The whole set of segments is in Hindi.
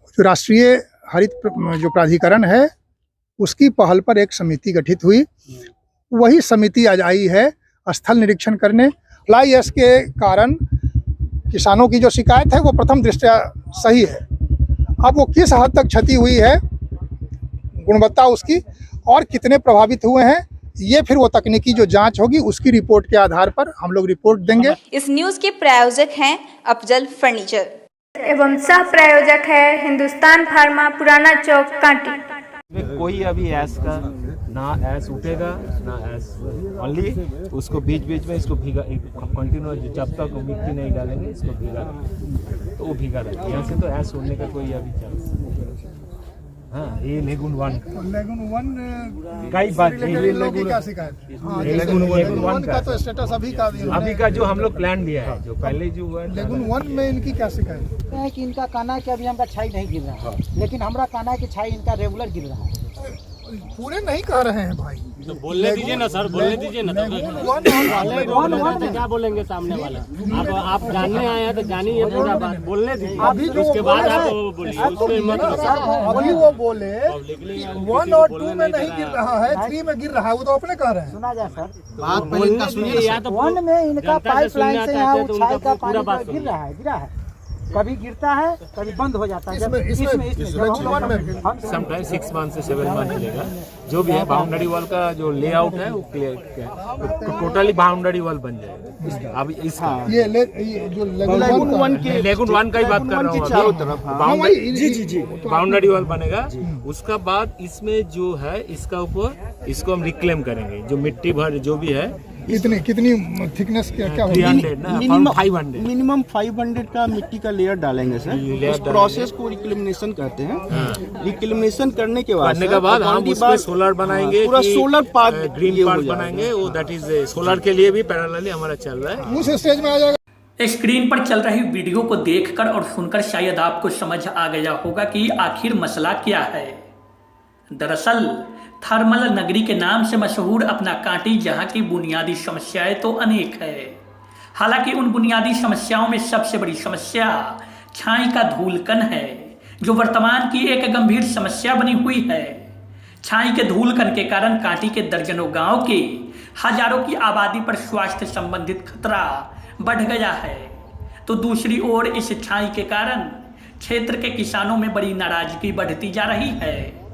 जो राष्ट्रीय हरित जो प्राधिकरण है उसकी पहल पर एक समिति गठित हुई। वही समिति आज आई है स्थल निरीक्षण करने। फ्लाई ऐश के कारण किसानों की जो शिकायत है वो प्रथम दृष्टया सही है। अब वो किस हद तक क्षति हुई है, गुणवत्ता उसकी, और कितने प्रभावित हुए हैं, ये फिर वो तकनीकी जो जांच होगी उसकी रिपोर्ट के आधार पर हम लोग रिपोर्ट देंगे। इस न्यूज के प्रायोजक हैं अफजल फर्नीचर एवं सह प्रायोजक है हिंदुस्तान फार्मा, पुराना चौक, कांटी। कोई अभी ऐस का ना ऐस उठेगा ना ऐस ओनली, उसको बीच बीच में इसको भीगा कंटिन्यू, जब तक मिट्टी नहीं डालेंगे इसको भीगा तो वो भीगा रहेगा। यहाँ से तो ऐस उड़ने का कोई अभी चांस। हाँ, ये लेगुन वन कई बात लेगुन वन का तो स्टेटस अभी का जो हम लोग प्लान लिया है, जो पहले जो हुआ लेगुन वन में इनकी क्या शिकायत है कि इनका कहना है कि अभी हमारा छाई नहीं गिर रहा है, लेकिन हमारा कहना है कि छाई इनका रेगुलर गिर रहा है। पूरे नहीं कह रहे हैं भाई, तो बोलने दीजिए ना सर, बोलने दीजिए ना। तो क्या बोलेंगे सामने वाला? आप जानने आए हैं तो जानिए पूरा बात, बोलने दीजिए। अभी उसके बाद आप बोलिए, अभी वो बोले 1 और 2 में नहीं गिर रहा है, 3 में गिर रहा है, वो तो अपने कह रहे हैं। सुना जाए सर, बात बोलने सुनिए। या तो 1 में इनका पाइपलाइन से यहाँ छाई का पानी गिरा है, कभी गिरता है कभी बंद हो जाता है। समटाइम 6 मंथ से 7 मंथ चलेगा। जो भी है बाउंड्री वॉल का जो लेआउट है वो क्लियर टोटली बाउंड्री वॉल बन जाएगा। अब इसका ये जो लेगुन वन का ही बात कर रहा हूँ। बाउंड्री वॉल बनेगा, उसका बाद इसमें जो है इसका ऊपर इसको हम रिक्लेम करेंगे। जो मिट्टी भर जो भी है कितनी थिकनेस क्या होगा? 500 मिनिमम 500 का मिट्टी का लेयर डालेंगे सर। उस प्रोसेस को रिक्लेमिनेशन कहते हैं। रिक्लेमिनेशन करने के बाद हम उसमें सोलर बनाएंगे, पूरा सोलर पार्क, ग्रीन पार्क बनाएंगे। वो दैट इज सोलर के लिए भी पैरेलली हमारा चल रहा है। उस स्टेज में आ जाएगा। स्क्रीन पर चल रही वीडियो को देखकर और सुनकर शायद आपको समझ आ गया होगा कि आखिर मसला क्या है। दरअसल थर्मल नगरी के नाम से मशहूर अपना कांटी जहां की बुनियादी समस्याएं तो अनेक है। हालांकि उन बुनियादी समस्याओं में सबसे बड़ी समस्या छाई का धूलकण है, जो वर्तमान की एक गंभीर समस्या बनी हुई है। छाई के धूलकण के कारण कांटी के दर्जनों गांव के हजारों की आबादी पर स्वास्थ्य संबंधित खतरा बढ़ गया है। तो दूसरी ओर इस छाई के कारण क्षेत्र के किसानों में बड़ी नाराजगी बढ़ती जा रही है।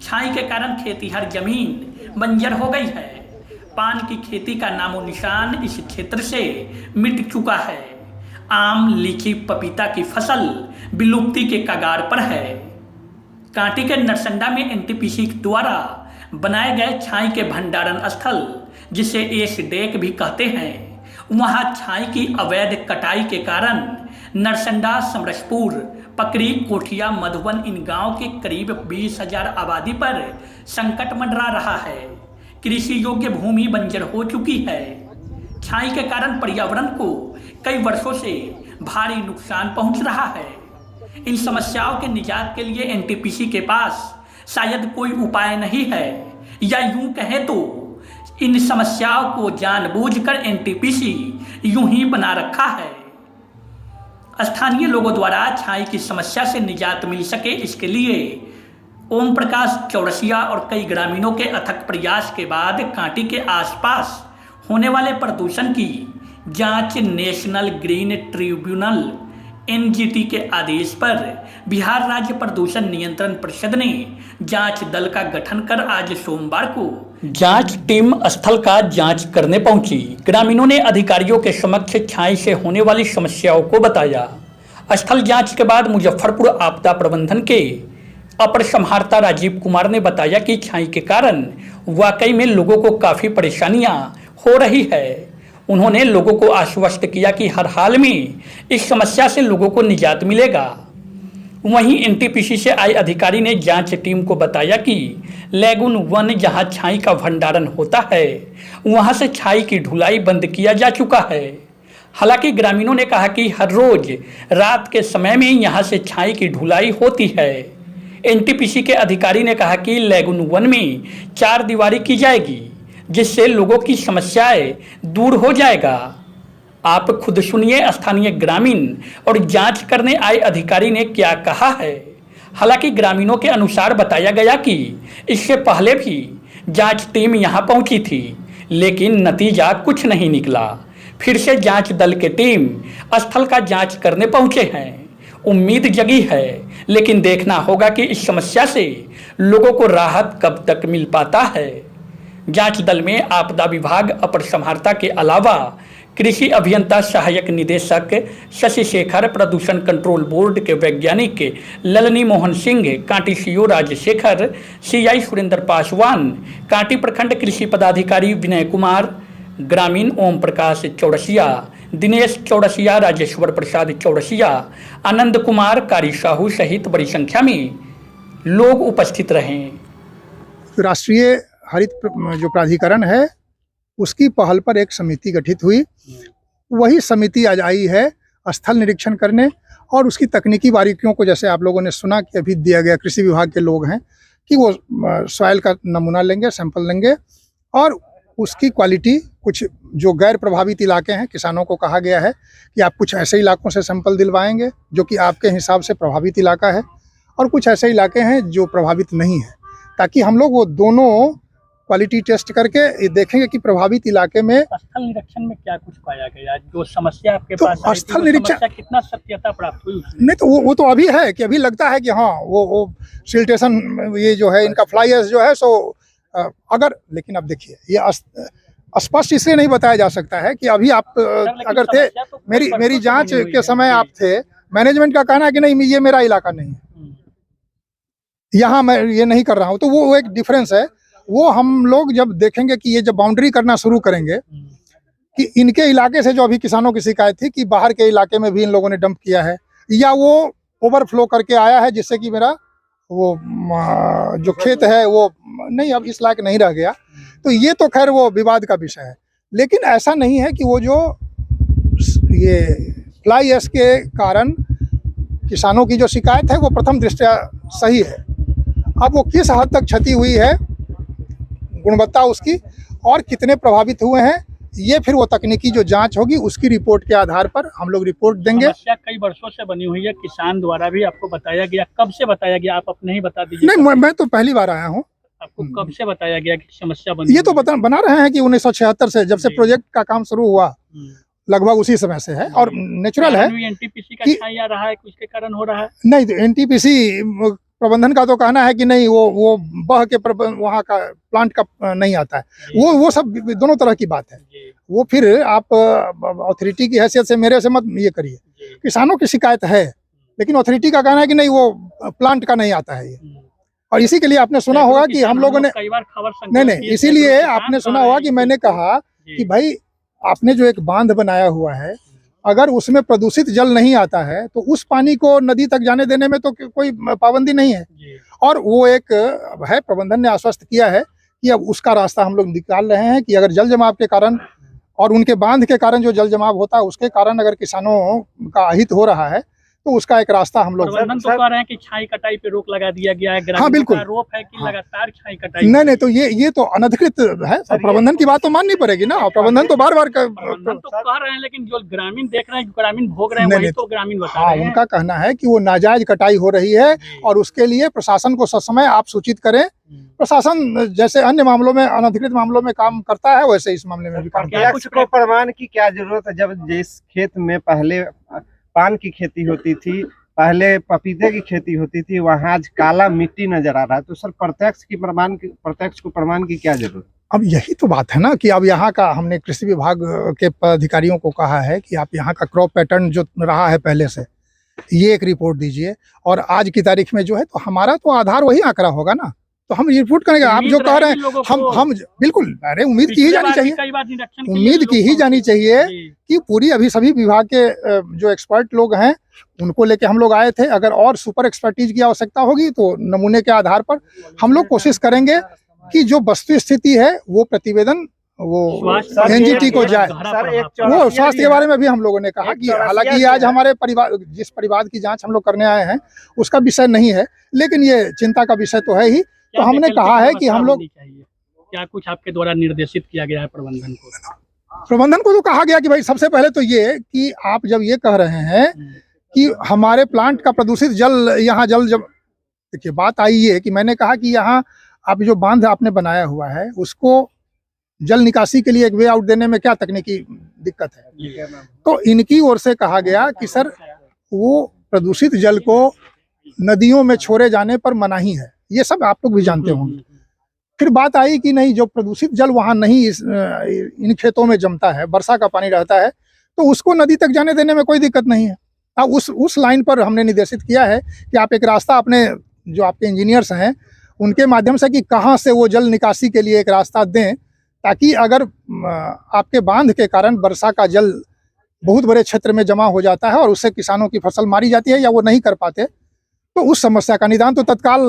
छाई के कारण खेतीहर जमीन बंजर हो गई है। पान की खेती का नामो निशान इस क्षेत्र से मिट चुका है। आम, लीची, पपीता की फसल विलुप्ति के कगार पर है। कांटी के नरसंडा में एनटीपीसी द्वारा बनाए गए छाई के भंडारण स्थल, जिसे एस डेक भी कहते हैं, वहां छाई की अवैध कटाई के कारण नरसंडा, समरसपुर, पकरी, कोठिया, मधुबन इन गांव के करीब 20,000 आबादी पर संकट मंडरा रहा है। कृषि योग्य भूमि बंजर हो चुकी है। छाई के कारण पर्यावरण को कई वर्षों से भारी नुकसान पहुंच रहा है। इन समस्याओं के निजात के लिए एनटीपीसी के पास शायद कोई उपाय नहीं है, या यूं कहें तो इन समस्याओं को जानबूझकर एनटीपीसी यूं ही बना रखा है। स्थानीय लोगों द्वारा छाई की समस्या से निजात मिल सके, इसके लिए ओम प्रकाश चौरसिया और कई ग्रामीणों के अथक प्रयास के बाद कांटी के आसपास होने वाले प्रदूषण की जांच नेशनल ग्रीन ट्रिब्यूनल एनजीटी के आदेश पर बिहार राज्य प्रदूषण नियंत्रण परिषद ने जांच दल का गठन कर आज सोमवार को जांच टीम स्थल का जांच करने पहुंची। ग्रामीणों ने अधिकारियों के समक्ष छाई से होने वाली समस्याओं को बताया। स्थल जांच के बाद मुजफ्फरपुर आपदा प्रबंधन के अपर समाहर्ता राजीव कुमार ने बताया कि छाई के कारण वाकई में लोगों को काफी परेशानियां हो रही है। उन्होंने लोगों को आश्वस्त किया कि हर हाल में इस समस्या से लोगों को निजात मिलेगा। वहीं एनटीपीसी से आए अधिकारी ने जांच टीम को बताया कि लेगुन वन जहां छाई का भंडारण होता है, वहां से छाई की ढुलाई बंद किया जा चुका है। हालांकि ग्रामीणों ने कहा कि हर रोज रात के समय में यहां से छाई की ढुलाई होती है। एनटीपीसी के अधिकारी ने कहा कि लेगुन वन में 4 दीवारी की जाएगी, जिससे लोगों की समस्याएं दूर हो जाएगा। आप खुद सुनिए स्थानीय ग्रामीण और जांच करने आए अधिकारी ने क्या कहा है। हालांकि ग्रामीणों के अनुसार बताया गया कि इससे पहले भी जांच टीम यहां पहुंची थी, लेकिन नतीजा कुछ नहीं निकला। फिर से जांच दल की टीम स्थल का जांच करने पहुंचे हैं। उम्मीद जगी है, लेकिन देखना होगा कि इस समस्या से लोगों को राहत कब तक मिल पाता है। जांच दल में आपदा विभाग अपर समाहर्ता के अलावा कृषि अभियंता सहायक निदेशक शशि शेखर, प्रदूषण कंट्रोल बोर्ड के वैज्ञानिक ललनी मोहन सिंह, कांटी सीओ राजशेखर, सीआई सुरेंद्र पासवान, कांटी प्रखंड कृषि पदाधिकारी विनय कुमार, ग्रामीण ओम प्रकाश चौरसिया, दिनेश चौरसिया, राजेश्वर प्रसाद चौरसिया, आनंद कुमार, कारी साहू सहित बड़ी संख्या में लोग उपस्थित रहे। राष्ट्रीय हरित जो प्राधिकरण है उसकी पहल पर एक समिति गठित हुई। वही समिति आज आई है स्थल निरीक्षण करने और उसकी तकनीकी बारीकियों को, जैसे आप लोगों ने सुना कि अभी दिया गया, कृषि विभाग के लोग हैं कि वो सॉइल का नमूना लेंगे, सैंपल लेंगे और उसकी क्वालिटी, कुछ जो गैर प्रभावित इलाके हैं, किसानों को कहा गया है कि आप कुछ ऐसे इलाकों से सैंपल दिलवाएंगे जो कि आपके हिसाब से प्रभावित इलाका है, और कुछ ऐसे इलाके हैं जो प्रभावित नहीं है, ताकि हम लोग वो दोनों क्वालिटी टेस्ट करके ये देखेंगे कि प्रभावित इलाके में स्थल निरीक्षण में क्या कुछ पाया गया, जो समस्या आपके तो पास आई थी, स्थल वो निरीक्षण समस्या कितना सत्यता प्राप्त हुई उसमें? नहीं, तो वो तो अभी है कि अभी लगता है कि हाँ वो सिल्टेशन ये जो है इनका फ्लाई एश जो है सो अगर, लेकिन अब देखिए ये स्पष्ट इसलिए नहीं बताया जा सकता है कि अभी आप अगर थे, मेरी जांच के समय आप थे, मैनेजमेंट का कहना है कि नहीं ये मेरा इलाका नहीं है, यहाँ मैं ये नहीं कर रहा हूँ, तो वो एक डिफरेंस है। वो हम लोग जब देखेंगे कि ये जब बाउंड्री करना शुरू करेंगे कि इनके इलाके से जो अभी किसानों की शिकायत थी कि बाहर के इलाके में भी इन लोगों ने डंप किया है या वो ओवरफ्लो करके आया है जिससे कि मेरा वो जो खेत है वो नहीं अब इस लायक नहीं रह गया, तो ये तो खैर वो विवाद का विषय है। लेकिन ऐसा नहीं है कि वो जो ये फ्लाई एश के कारण किसानों की जो शिकायत है वो प्रथम दृष्टया सही है। अब वो किस हद तक क्षति हुई है, गुणवत्ता उसकी और कितने प्रभावित हुए हैं, ये फिर वो तकनीकी जो जांच होगी उसकी रिपोर्ट के आधार पर हम लोग रिपोर्ट देंगे। समस्या कई वर्षों से बनी हुई है, किसान द्वारा भी आपको बताया गया, कब से बताया गया आप अपने ही बता दीजिए। नहीं, मैं तो पहली बार आया हूँ। आपको कब से बताया गया कि समस्या बनी? ये तो बना रहे हैं कि 1976 से, जब से प्रोजेक्ट का काम शुरू हुआ लगभग उसी समय से है और नेचुरल है। एनटीपीसी का छाया रहा है, उसके कारण हो रहा है। नहीं, तो एनटीपीसी प्रबंधन का तो कहना है कि नहीं वो बह के वहाँ का प्लांट का नहीं आता है, वो सब दोनों तरह की बात है। वो फिर आप अथॉरिटी की हैसियत से मेरे से मत ये करिए। किसानों की शिकायत है लेकिन अथॉरिटी का कहना है कि नहीं वो प्लांट का नहीं आता है ये, और इसी के लिए आपने सुना होगा कि हम लोगों ने कई बार खबर नहीं इसीलिए आपने सुना होगा कि मैंने कहा कि भाई आपने जो एक बांध बनाया हुआ है अगर उसमें प्रदूषित जल नहीं आता है तो उस पानी को नदी तक जाने देने में तो कोई पाबंदी नहीं है। और वो एक है, प्रबंधन ने आश्वस्त किया है कि अब उसका रास्ता हम लोग निकाल रहे हैं कि अगर जल जमाव के कारण और उनके बांध के कारण जो जल जमाव होता है उसके कारण अगर किसानों का अहित हो रहा है तो उसका एक रास्ता हम लोग प्रबंधन तो कह रहे हैं कि छाई कटाई पे रोक लगा दिया गया है। हाँ बिल्कुल, आरोप है कि लगातार छाई कटाई। नहीं तो ये तो अनधिकृत है, प्रबंधन की बात तो माननी पड़ेगी ना। प्रबंधन तो बार बार प्रबंधन तो कह रहे हैं लेकिन जो ग्रामीण देख रहे हैं, जो ग्रामीण भोग रहे हैं वही तो ग्रामीण बता रहे हैं। उनका कहना है कि वो नाजायज कटाई हो रही है और उसके लिए प्रशासन को ससमय आप सूचित करें। प्रशासन जैसे अन्य मामलों में, अनधिकृत मामलों में काम करता है वैसे इस मामले में भी काम करता है। कुछ को प्रमाण की क्या जरूरत है? जब जिस खेत में पहले पान की खेती होती थी, पहले पपीते की खेती होती थी, वहाँ आज काला मिट्टी नजर आ रहा है, तो सर प्रत्यक्ष को प्रमाण की क्या जरूरत? अब यही तो बात है ना कि अब यहाँ का हमने कृषि विभाग के अधिकारियों को कहा है कि आप यहाँ का क्रॉप पैटर्न जो रहा है पहले से ये एक रिपोर्ट दीजिए, और आज की तारीख में जो है तो हमारा तो आधार वही आंकड़ा होगा ना, तो हम रिपोर्ट करेंगे। आप जो कह रहे हैं हम बिल्कुल, अरे उम्मीद की ही जानी चाहिए, उम्मीद की ही जानी चाहिए कि पूरी अभी सभी विभाग के जो एक्सपर्ट लोग हैं उनको लेके हम लोग आए थे। अगर और सुपर एक्सपर्टीज की आवश्यकता होगी तो नमूने के आधार पर हम लोग कोशिश करेंगे कि जो वस्तु स्थिति है वो प्रतिवेदन वो एनजीटी को जाए। वो स्वास्थ्य के बारे में भी हम लोगों ने कहा कि हालांकि आज हमारे परिवार, जिस परिवार की जांच हम लोग करने आए हैं उसका विषय नहीं है, लेकिन ये चिंता का विषय तो है ही। तो हमने कहा है कि हम लोग, क्या कुछ आपके द्वारा निर्देशित किया गया है प्रबंधन को? प्रबंधन को तो कहा गया कि भाई सबसे पहले तो ये कि आप जब ये कह रहे हैं कि हमारे प्लांट का प्रदूषित जल यहाँ जब देखिए बात आई ये कि मैंने कहा कि यहाँ आप जो बांध आपने बनाया हुआ है उसको जल निकासी के लिए एक वे आउट देने में क्या तकनीकी दिक्कत है। तो इनकी ओर से कहा गया कि सर वो प्रदूषित जल को नदियों में छोड़े जाने पर मनाही है, ये सब आप लोग भी जानते होंगे। फिर बात आई कि नहीं, जो प्रदूषित जल वहाँ नहीं इन खेतों में जमता है, वर्षा का पानी रहता है, तो उसको नदी तक जाने देने में कोई दिक्कत नहीं है। अब उस लाइन पर हमने निर्देशित किया है कि आप एक रास्ता अपने जो आपके इंजीनियर्स हैं उनके माध्यम से कि कहाँ से वो जल निकासी के लिए एक रास्ता दें, ताकि अगर आपके बांध के कारण वर्षा का जल बहुत बड़े क्षेत्र में जमा हो जाता है और उससे किसानों की फसल मारी जाती है या वो नहीं कर पाते, तो उस समस्या का निदान तो तत्काल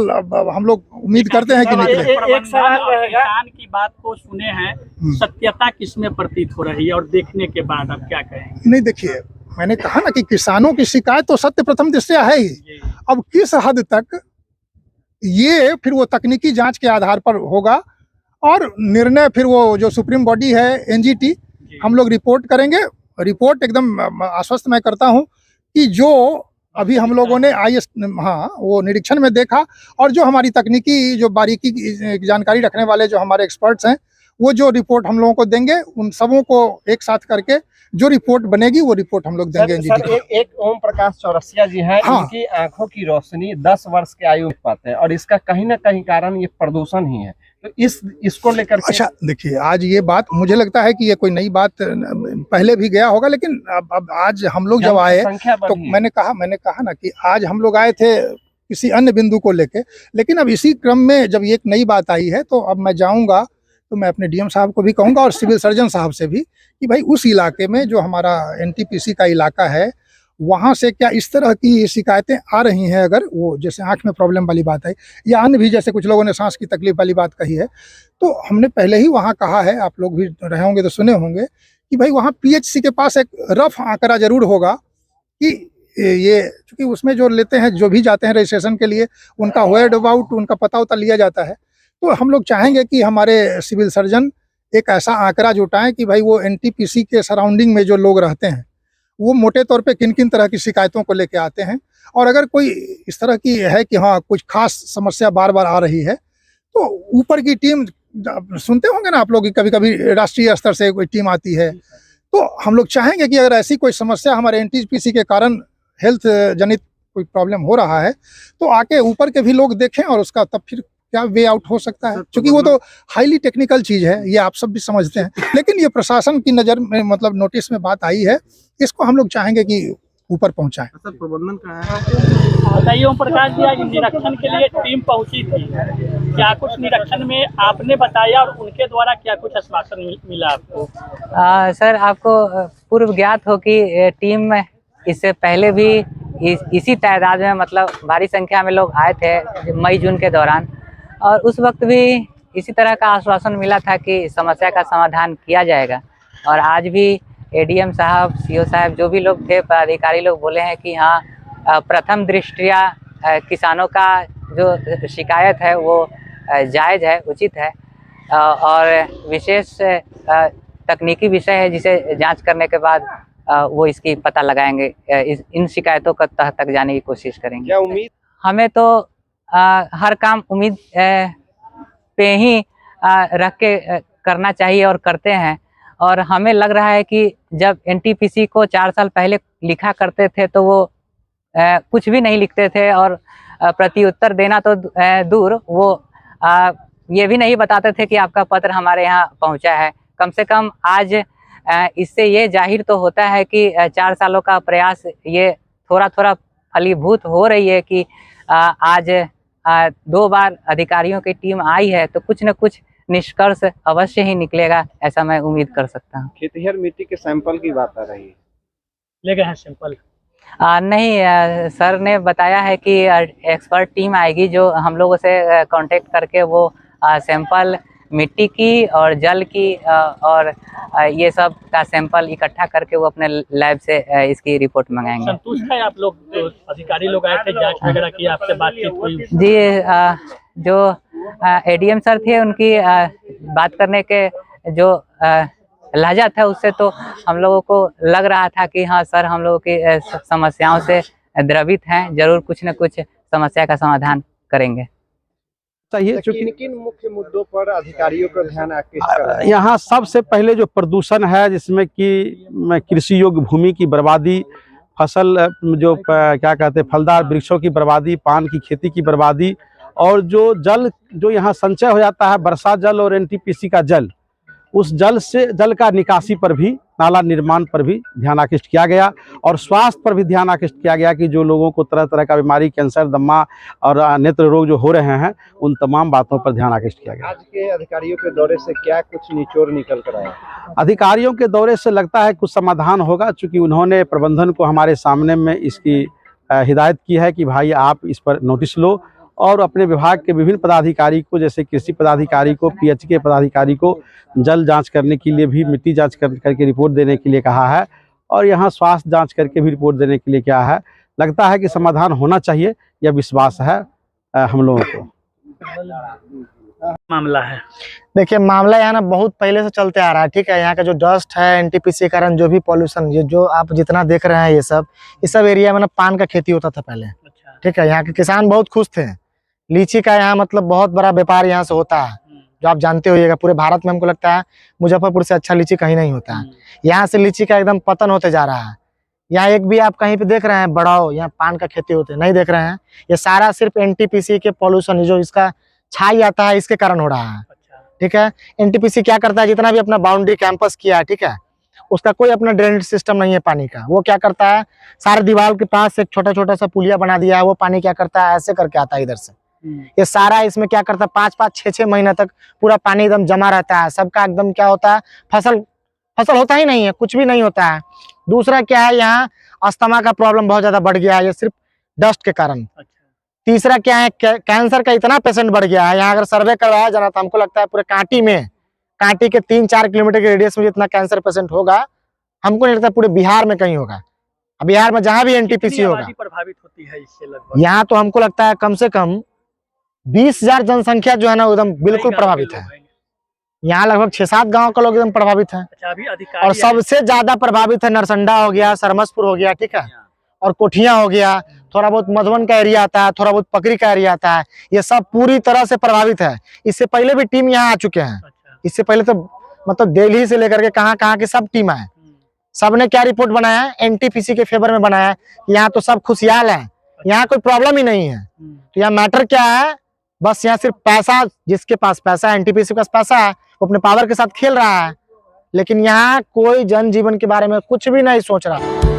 हम लोग उम्मीद करते हैं कि निकले। एक सवाल किसान की बात को सुने हैं, सत्यता किसमें प्रतीत हो रही है और देखने के बाद आप क्या कहेंगे? नहीं देखिए, मैंने कहा ना कि किसानों की शिकायत तो सत्य प्रथम दृष्टया है ही। अब किस हद तक ये फिर वो तकनीकी जांच के आधार पर होगा और निर्णय फिर वो जो सुप्रीम बॉडी है एनजीटी, हम लोग रिपोर्ट करेंगे। रिपोर्ट एकदम आश्वस्त मैं करता हूं कि जो अभी हम लोगों ने वो निरीक्षण में देखा और जो हमारी तकनीकी जो बारीकी की जानकारी रखने वाले जो हमारे एक्सपर्ट्स हैं वो जो रिपोर्ट हम लोगों को देंगे, उन सबों को एक साथ करके जो रिपोर्ट बनेगी वो रिपोर्ट हम लोग देंगे। सर एक ओम प्रकाश चौरसिया जी हैं, इनकी आंखों की रोशनी 10 वर्ष के आयु में पाते हैं और इसका कहीं ना कहीं कारण ये प्रदूषण ही है, तो इसको लेकर अच्छा देखिए, आज ये बात मुझे लगता है कि ये कोई नई बात पहले भी गया होगा, लेकिन अब आज हम लोग जब आए तो मैंने कहा ना कि आज हम लोग आए थे किसी अन्य बिंदु को लेके, लेकिन अब इसी क्रम में जब ये एक नई बात आई है तो अब मैं जाऊंगा तो मैं अपने डीएम साहब को भी कहूंगा और सिविल सर्जन साहब से भी कि भाई उस इलाके में जो हमारा एनटीपीसी का इलाका है वहाँ से क्या इस तरह की शिकायतें आ रही हैं, अगर वो जैसे आंख में प्रॉब्लम वाली बात है या अन्य भी जैसे कुछ लोगों ने सांस की तकलीफ वाली बात कही है, तो हमने पहले ही वहाँ कहा है, आप लोग भी रहे होंगे तो सुने होंगे कि भाई वहाँ पीएचसी के पास एक रफ आंकड़ा जरूर होगा कि ये चूँकि उसमें जो लेते हैं, जो भी जाते हैं रजिस्ट्रेशन के लिए, उनका वेयर अबाउट उनका पता उता लिया जाता है। तो हम लोग चाहेंगे कि हमारे सिविल सर्जन एक ऐसा आंकड़ा जुटाएं कि भाई वो एनटीपीसी के सराउंडिंग में जो लोग रहते हैं वो मोटे तौर पे किन किन तरह की शिकायतों को लेके आते हैं, और अगर कोई इस तरह की है कि हाँ कुछ खास समस्या बार बार आ रही है तो ऊपर की टीम, सुनते होंगे ना आप लोग, कभी कभी राष्ट्रीय स्तर से कोई टीम आती है, तो हम लोग चाहेंगे कि अगर ऐसी कोई समस्या हमारे एनटीपीसी के कारण हेल्थ जनित कोई प्रॉब्लम हो रहा है तो आके ऊपर के भी लोग देखें और उसका तब फिर क्या वे आउट हो सकता है, क्योंकि वो तो हाईली टेक्निकल चीज है, ये आप सब भी समझते हैं, लेकिन ये प्रशासन की नजर में मतलब नोटिस में बात आई है, इसको हम लोग चाहेंगे कि ऊपर पहुंचाएं। सर प्रबंधन का है बताइए ओम प्रकाश जी, आज निरीक्षण के लिए टीम पहुंची थी, क्या कुछ निरीक्षण में आपने बताया और उनके द्वारा क्या कुछ आश्वासन मिला आपको? सर आपको पूर्व ज्ञात हो कि टीम इससे पहले भी इसी तादाद में मतलब भारी संख्या में लोग आए थे मई जून के दौरान, और उस वक्त भी इसी तरह का आश्वासन मिला था कि समस्या का समाधान किया जाएगा। और आज भी एडीएम साहब, सीओ साहब, जो भी लोग थे पदाधिकारी लोग बोले हैं कि हाँ प्रथम दृष्टया किसानों का जो शिकायत है वो जायज़ है, उचित है, और विशेष तकनीकी विषय है जिसे जांच करने के बाद वो इसकी पता लगाएंगे, इन शिकायतों का तह तक जाने की कोशिश करेंगे। क्या उम्मीद? हमें तो हर काम उम्मीद पे ही रख के करना चाहिए और करते हैं, और हमें लग रहा है कि जब एनटीपीसी को 4 साल पहले लिखा करते थे तो वो कुछ भी नहीं लिखते थे और प्रत्युत्तर देना तो दूर, वो ये भी नहीं बताते थे कि आपका पत्र हमारे यहाँ पहुँचा है। कम से कम आज इससे ये जाहिर तो होता है कि 4 सालों का प्रयास ये थोड़ा थोड़ा फलीभूत हो रही है कि आज 2 बार अधिकारियों की टीम आई है तो कुछ न कुछ निष्कर्ष अवश्य ही निकलेगा, ऐसा मैं उम्मीद कर सकता हूँ। खेतिहर मिट्टी के सैंपल की बात आ रही है, ले गए हैं सैंपल? नहीं, सर ने बताया है कि एक्सपर्ट टीम आएगी जो हम लोगों से कांटेक्ट करके वो सैंपल मिट्टी की और जल की और ये सब का सैंपल इकट्ठा करके वो अपने लैब से इसकी रिपोर्ट मंगाएंगे। संतुष्ट है आप लोग? तो अधिकारी लोग आए थे, जांच वगैरह की, आपसे बातचीत हुई? जी, जो एडीएम सर थे उनकी बात करने के जो लहजा था उससे तो हम लोगों को लग रहा था कि हाँ सर हम लोगों की समस्याओं से द्रवित हैं, जरूर कुछ न कुछ समस्या का समाधान करेंगे। चाहिए किन किन मुख्य मुद्दों पर अधिकारियों का ध्यान आकृष्ट कर रहा है? यहाँ सबसे पहले जो प्रदूषण है, जिसमें कि कृषि योग्य भूमि की बर्बादी, फसल जो क्या कहते हैं फलदार वृक्षों की बर्बादी, पान की खेती की बर्बादी, और जो जल जो यहाँ संचय हो जाता है, वर्षा जल और एनटीपीसी का जल, उस जल का निकासी पर भी, नाला निर्माण पर भी ध्यान आकृष्ट किया गया, और स्वास्थ्य पर भी ध्यान आकृष्ट किया गया कि जो लोगों को तरह तरह का बीमारी, कैंसर, दमा और नेत्र रोग जो हो रहे हैं, उन तमाम बातों पर ध्यान आकृष्ट किया गया। आज के अधिकारियों के दौरे से क्या कुछ निचोड़ निकल कर आया? अधिकारियों के दौरे से लगता है कुछ समाधान होगा, चूंकि उन्होंने प्रबंधन को हमारे सामने में इसकी हिदायत की है कि भाई आप इस पर नोटिस लो, और अपने विभाग के विभिन्न पदाधिकारी को, जैसे कृषि पदाधिकारी को, पीएच के पदाधिकारी को जल जांच करने के लिए भी, मिट्टी जांच करके रिपोर्ट देने के लिए कहा है, और यहाँ स्वास्थ्य जांच करके भी रिपोर्ट देने के लिए क्या है। लगता है कि समाधान होना चाहिए, यह विश्वास है हम लोगों को। मामला है? देखिए, मामला यहाँ ना बहुत पहले से चलते आ रहा है, ठीक है। यहाँ का जो डस्ट है, एनटीपीसी के कारण जो भी पॉल्यूशन, ये जो आप जितना देख रहे हैं, ये सब एरिया में ना पान का खेती होता था पहले, ठीक है। यहाँ के किसान बहुत खुश थे। लीची का यहाँ मतलब बहुत बड़ा व्यापार यहाँ से होता है, जो आप जानते होइएगा। पूरे भारत में हमको लगता है मुजफ्फरपुर से अच्छा लीची कहीं नहीं होता है। यहाँ से लीची का एकदम पतन होते जा रहा है। यहाँ एक भी आप कहीं पे देख रहे हैं बड़ाओ यहाँ पान का खेती होते नहीं देख रहे हैं। ये सारा सिर्फ एनटीपीसी के पॉल्यूशन, जो इसका छाई आता है, इसके कारण हो रहा है, ठीक है। एनटीपीसी क्या करता है, जितना भी अपना बाउंड्री कैंपस किया है, ठीक है, उसका कोई अपना ड्रेनेज सिस्टम नहीं है पानी का। वो क्या करता है, सारे दीवार के पास एक छोटा छोटा सा पुलिया बना दिया है, वो पानी क्या करता है, ऐसे करके आता है इधर से। ये सारा इसमें क्या करता है, 5-5, 6-6 महीना तक पूरा पानी एकदम जमा रहता है। सबका एकदम क्या होता है, फसल होता ही नहीं है, कुछ भी नहीं होता है। दूसरा क्या है, यहाँ अस्थमा का प्रॉब्लम बहुत ज्यादा बढ़ गया है, ये सिर्फ डस्ट के कारण। तीसरा क्या है, कैंसर का इतना पेशेंट बढ़ गया है। यहाँ अगर सर्वे करवाया जाना तो हमको लगता है पूरे कांटी के 3-4 किलोमीटर के रेडियस में जितना कैंसर पेशेंट होगा, हमको नहीं लगता पूरे बिहार में कहीं होगा। अब बिहार में जहां भी एनटीपीसी होगा, प्रभावित होती है इससे लगभग? यहाँ तो हमको लगता है कम से कम 20,000 जनसंख्या जो है ना एकदम बिल्कुल प्रभावित है। यहाँ लगभग 6-7 गांव का लोग एकदम प्रभावित है। अच्छा, अभी अधिकारी और सबसे ज्यादा प्रभावित है नरसंडा हो गया, सरमसपुर हो गया, ठीक है, और कोठिया हो गया, थोड़ा बहुत मधुबन का एरिया आता है, थोड़ा बहुत पकरी का एरिया आता है। ये सब पूरी तरह से प्रभावित है। इससे पहले भी टीम यहाँ आ चुके हैं। इससे पहले तो मतलब दिल्ली से लेकर के कहाँ की सब टीम है। सबने क्या रिपोर्ट बनाया है, एनटीपीसी के फेवर में बनाया है। यहाँ तो सब खुशहाल है, यहाँ कोई प्रॉब्लम ही नहीं है। तो यहाँ मैटर क्या है, बस यहाँ सिर्फ पैसा, जिसके पास पैसा है, एनटीपीसी के पास पैसा है, वो अपने पावर के साथ खेल रहा है। लेकिन यहाँ कोई जनजीवन के बारे में कुछ भी नहीं सोच रहा।